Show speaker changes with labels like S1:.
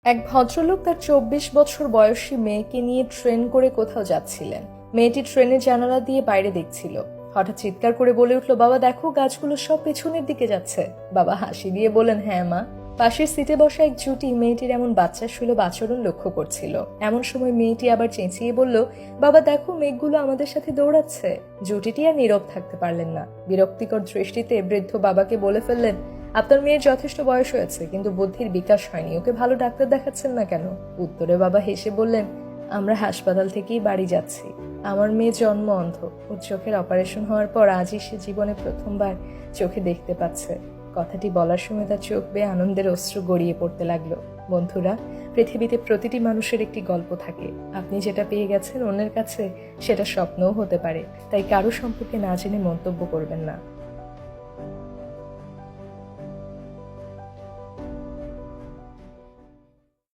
S1: এক ভদ্রলোক তার 24 বছর বয়সী মেয়েকে নিয়ে ট্রেন করে কোথাও যাচ্ছিলেন। মেয়েটি ট্রেনের জানালা দিয়ে বাইরে দেখছিল। হঠাৎ চিৎকার করে বলে উঠল, বাবা দেখো, গাছগুলো সব পেছনের দিকে যাচ্ছে। বাবা হাসি দিয়ে বলেন, হ্যাঁ মা। পাশের সিটে বসা এক জুটি মেয়েটির এমন বাচ্চা সুলভ আচরণ লক্ষ্য করছিল। এমন সময় মেয়েটি আবার চেঁচিয়ে বলল, বাবা দেখো, মেঘগুলো আমাদের সাথে দৌড়াচ্ছে। জুটিটি আর নীরব থাকতে পারলেন না। বিরক্তিকর দৃষ্টিতে বৃদ্ধ বাবাকে বলে ফেললেন, আপনার মেয়ের যথেষ্ট বয়স হয়েছে, কিন্তু বুদ্ধির বিকাশ হয়নি, ওকে ভালো ডাক্তার দেখাচ্ছেন না কেন? উত্তরে বাবা হেসে বললেন, আমরা হাসপাতাল থেকেই বাড়ি যাচ্ছি। আমার মেয়ে জন্ম অন্ধ। ওর চোখের অপারেশন হওয়ার পর আজই সে জীবনে প্রথমবার চোখে দেখতে পাচ্ছে। কথাটি বলার সময় তার চোখ বেয়ে আনন্দের অশ্রু গড়িয়ে পড়তে লাগলো। বন্ধুরা, পৃথিবীতে প্রতিটি মানুষের একটি গল্প থাকে। আপনি যেটা পেয়ে গেছেন অন্যের কাছে সেটা স্বপ্নও হতে পারে। তাই কারো সম্পর্কে না জেনে মন্তব্য করবেন না।